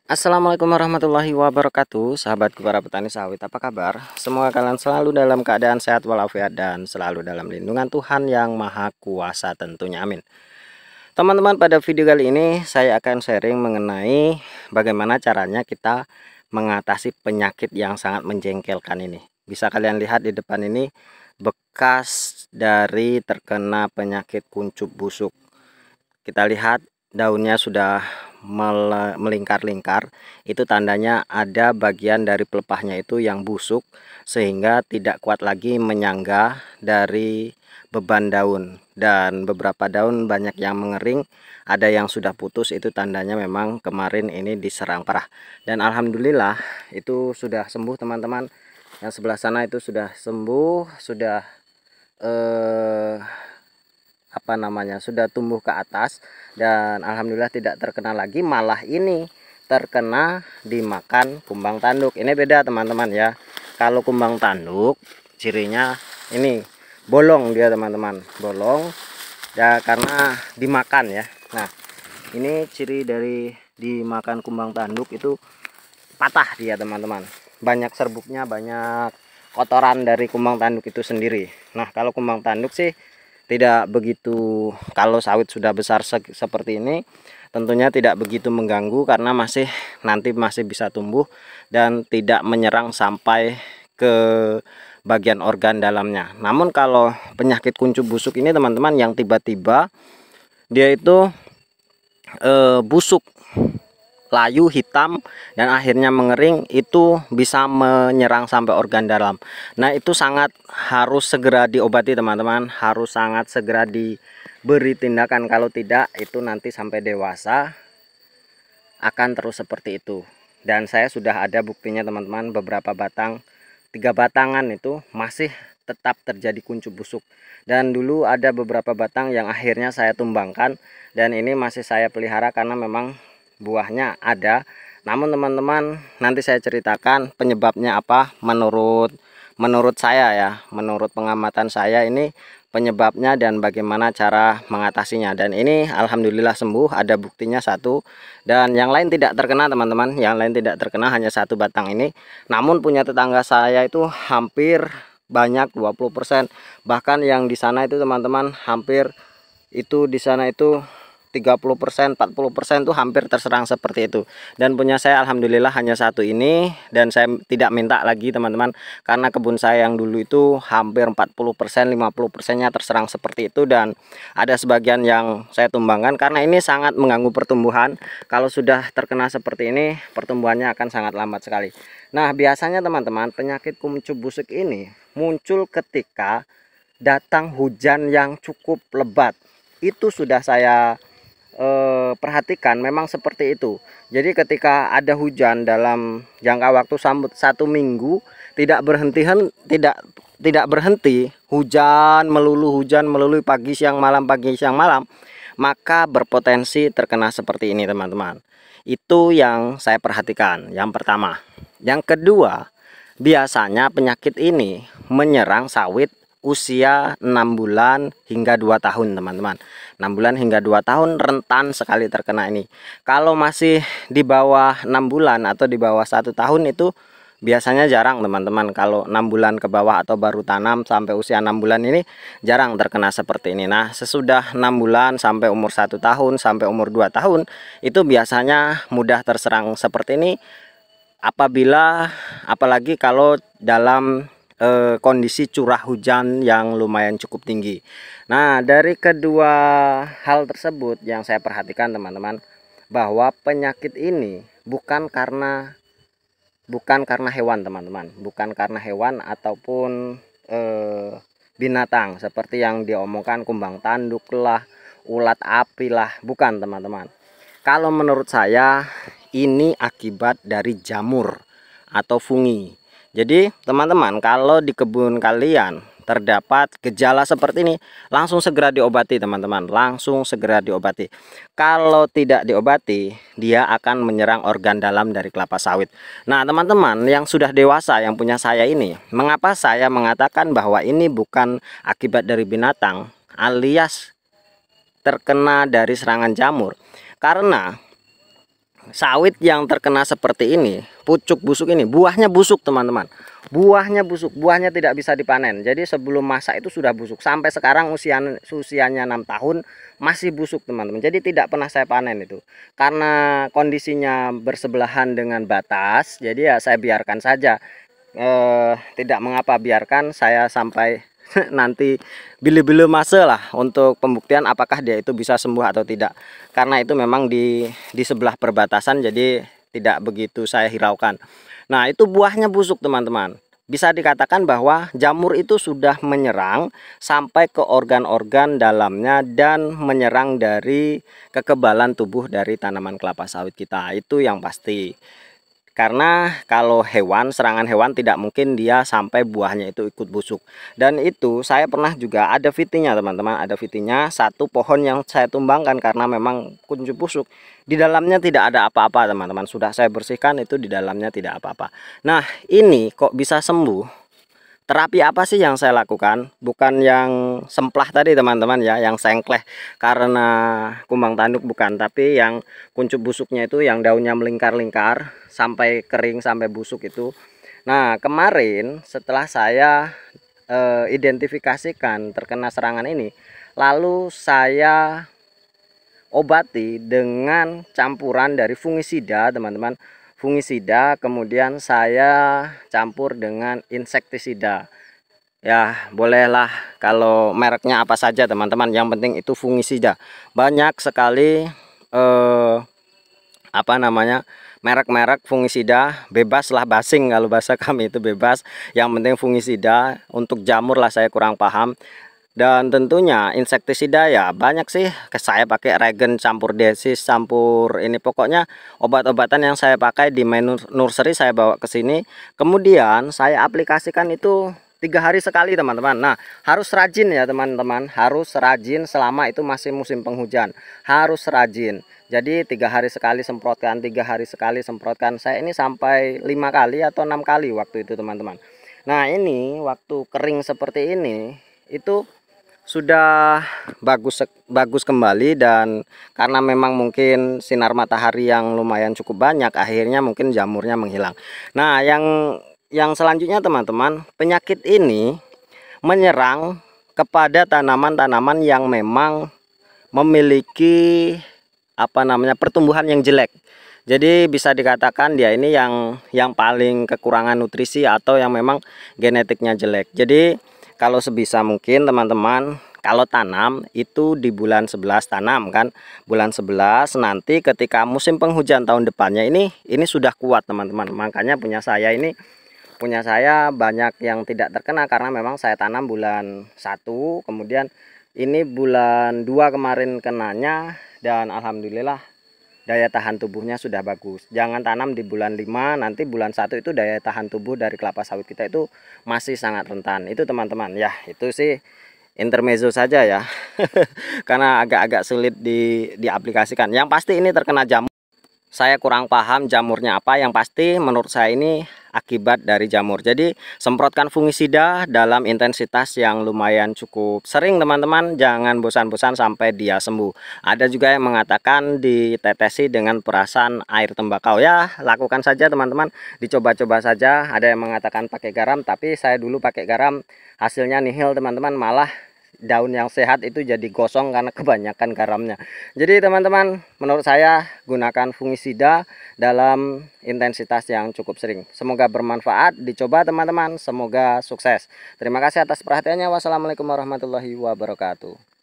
Assalamualaikum warahmatullahi wabarakatuh. Sahabatku para petani sawit, apa kabar? Semoga kalian selalu dalam keadaan sehat walafiat dan selalu dalam lindungan Tuhan yang Maha Kuasa tentunya, amin. Teman-teman, pada video kali ini saya akan sharing mengenai bagaimana caranya kita mengatasi penyakit yang sangat menjengkelkan ini. Bisa kalian lihat di depan ini bekas dari terkena penyakit kuncup busuk. Kita lihat daunnya sudah melingkar-lingkar, itu tandanya ada bagian dari pelepahnya itu yang busuk sehingga tidak kuat lagi menyangga dari beban daun, dan beberapa daun banyak yang mengering, ada yang sudah putus. Itu tandanya memang kemarin ini diserang parah, dan alhamdulillah itu sudah sembuh teman-teman. Yang sebelah sana itu sudah sembuh, sudah sudah tumbuh ke atas, dan alhamdulillah tidak terkena lagi. Malah ini terkena dimakan kumbang tanduk. Ini beda teman-teman ya. Kalau kumbang tanduk cirinya ini bolong, dia teman-teman, bolong ya karena dimakan ya. Nah, ini ciri dari dimakan kumbang tanduk itu patah dia teman-teman, banyak serbuknya, banyak kotoran dari kumbang tanduk itu sendiri. Nah, kalau kumbang tanduk sih tidak begitu, kalau sawit sudah besar seperti ini tentunya tidak begitu mengganggu karena nanti masih bisa tumbuh dan tidak menyerang sampai ke bagian organ dalamnya. Namun kalau penyakit kuncup busuk ini teman-teman, yang tiba-tiba dia itu busuk, layu, hitam, dan akhirnya mengering, itu bisa menyerang sampai organ dalam. Nah, itu sangat harus segera diobati teman-teman, harus sangat segera diberi tindakan. Kalau tidak, itu nanti sampai dewasa akan terus seperti itu. Dan saya sudah ada buktinya teman-teman, beberapa batang, 3 batangan itu masih tetap terjadi kuncup busuk. Dan dulu ada beberapa batang yang akhirnya saya tumbangkan, dan ini masih saya pelihara karena memang buahnya ada. Namun teman-teman, nanti saya ceritakan penyebabnya apa menurut saya ya, menurut pengamatan saya ini penyebabnya dan bagaimana cara mengatasinya. Dan ini alhamdulillah sembuh, ada buktinya satu, dan yang lain tidak terkena teman-teman. Yang lain tidak terkena, hanya 1 batang ini. Namun punya tetangga saya itu hampir banyak, 20%. Bahkan yang di sana itu teman-teman, hampir itu di sana itu 30%, 40% tuh hampir terserang seperti itu. Dan punya saya alhamdulillah hanya 1 ini, dan saya tidak minta lagi teman-teman, karena kebun saya yang dulu itu hampir 40%, 50%-nya terserang seperti itu, dan ada sebagian yang saya tumbangkan karena ini sangat mengganggu pertumbuhan. Kalau sudah terkena seperti ini, pertumbuhannya akan sangat lambat sekali. Nah, biasanya teman-teman, penyakit kuncup busuk ini muncul ketika datang hujan yang cukup lebat. Itu sudah saya perhatikan, memang seperti itu. Jadi ketika ada hujan dalam jangka waktu 1 minggu, tidak berhenti, hujan melulu pagi siang malam, pagi siang malam, maka berpotensi terkena seperti ini teman-teman. Itu yang saya perhatikan, yang pertama. Yang kedua, biasanya penyakit ini menyerang sawit usia 6 bulan hingga 2 tahun teman-teman. 6 bulan hingga 2 tahun rentan sekali terkena ini. Kalau masih di bawah 6 bulan atau di bawah 1 tahun itu biasanya jarang teman-teman. Kalau 6 bulan ke bawah atau baru tanam sampai usia 6 bulan ini jarang terkena seperti ini. Nah, sesudah 6 bulan sampai umur 1 tahun sampai umur 2 tahun itu biasanya mudah terserang seperti ini, apalagi kalau dalam kondisi curah hujan yang lumayan cukup tinggi. Nah, dari kedua hal tersebut yang saya perhatikan teman-teman, bahwa penyakit ini bukan karena hewan teman-teman, bukan karena hewan ataupun binatang seperti yang diomongkan kumbang tanduk lah, ulat api lah, bukan teman-teman. Kalau menurut saya ini akibat dari jamur atau fungi. Jadi teman-teman, kalau di kebun kalian terdapat gejala seperti ini, langsung segera diobati teman-teman, langsung segera diobati. Kalau tidak diobati, dia akan menyerang organ dalam dari kelapa sawit. Nah teman-teman yang sudah dewasa yang punya saya ini, mengapa saya mengatakan bahwa ini bukan akibat dari binatang alias terkena dari serangan jamur? Karena sawit yang terkena seperti ini, pucuk busuk ini, buahnya busuk teman-teman. Buahnya busuk, buahnya tidak bisa dipanen. Jadi sebelum masak itu sudah busuk. Sampai sekarang usianya 6 tahun masih busuk teman-teman. Jadi tidak pernah saya panen itu. Karena kondisinya bersebelahan dengan batas, jadi ya saya biarkan saja. Tidak mengapa, biarkan saya sampai nanti bila-bila masa lah untuk pembuktian apakah dia itu bisa sembuh atau tidak, karena itu memang di sebelah perbatasan, jadi tidak begitu saya hiraukan. Nah, itu buahnya busuk teman-teman. Bisa dikatakan bahwa jamur itu sudah menyerang sampai ke organ-organ dalamnya dan menyerang dari kekebalan tubuh dari tanaman kelapa sawit kita, itu yang pasti. Karena kalau hewan, serangan hewan tidak mungkin dia sampai buahnya itu ikut busuk. Dan itu saya pernah juga ada fitinya teman-teman, ada fitinya satu pohon yang saya tumbangkan karena memang kuncup busuk. Di dalamnya tidak ada apa-apa teman-teman, sudah saya bersihkan, itu di dalamnya tidak apa-apa. Nah, ini kok bisa sembuh? Terapi apa sih yang saya lakukan? Bukan yang semplah tadi teman-teman ya, yang sengkleh karena kumbang tanduk, bukan. Tapi yang kuncup busuknya itu, yang daunnya melingkar-lingkar sampai kering, sampai busuk itu. Nah, kemarin setelah saya identifikasikan terkena serangan ini, lalu saya obati dengan campuran dari fungisida teman-teman. Fungisida, kemudian saya campur dengan insektisida. Ya, bolehlah kalau mereknya apa saja teman-teman, yang penting itu fungisida. Banyak sekali apa namanya, merek-merek fungisida, bebas lah, basing kalau bahasa kami itu bebas. Yang penting fungisida. Untuk jamur lah saya kurang paham. Dan tentunya insektisida ya banyak sih, saya pakai regen campur desis campur ini, pokoknya obat-obatan yang saya pakai di main nursery saya bawa ke sini. Kemudian saya aplikasikan itu 3 hari sekali teman-teman. Nah, harus rajin ya teman-teman, harus rajin selama itu masih musim penghujan, harus rajin. Jadi 3 hari sekali semprotkan, 3 hari sekali semprotkan. Saya ini sampai 5 kali atau 6 kali waktu itu teman-teman. Nah, ini waktu kering seperti ini itu sudah bagus kembali, dan karena memang mungkin sinar matahari yang lumayan cukup banyak, akhirnya mungkin jamurnya menghilang. Nah, yang selanjutnya teman-teman, penyakit ini menyerang kepada tanaman-tanaman yang memang memiliki apa namanya, pertumbuhan yang jelek. Jadi bisa dikatakan dia ini yang paling kekurangan nutrisi atau yang memang genetiknya jelek. Jadi kalau sebisa mungkin teman-teman, kalau tanam itu di bulan 11 tanam kan. Bulan 11 nanti ketika musim penghujan tahun depannya ini sudah kuat teman-teman. Makanya punya saya banyak yang tidak terkena karena memang saya tanam bulan 1, kemudian ini bulan 2 kemarin kenanya, dan alhamdulillah daya tahan tubuhnya sudah bagus. Jangan tanam di bulan 5, nanti bulan 1 itu daya tahan tubuh dari kelapa sawit kita itu masih sangat rentan. Itu teman-teman ya, itu sih intermezzo saja ya. Karena agak-agak sulit diaplikasikan. Yang pasti ini terkena jamur. Saya kurang paham jamurnya apa, yang pasti menurut saya ini akibat dari jamur. Jadi semprotkan fungisida dalam intensitas yang lumayan cukup sering teman-teman, jangan bosan-bosan sampai dia sembuh. Ada juga yang mengatakan ditetesi dengan perasan air tembakau. Ya, lakukan saja teman-teman, dicoba-coba saja. Ada yang mengatakan pakai garam, tapi saya dulu pakai garam, hasilnya nihil teman-teman, malah daun yang sehat itu jadi gosong karena kebanyakan garamnya. Jadi teman-teman, menurut saya gunakan fungisida dalam intensitas yang cukup sering. Semoga bermanfaat, dicoba teman-teman, semoga sukses. Terima kasih atas perhatiannya. Wassalamualaikum warahmatullahi wabarakatuh.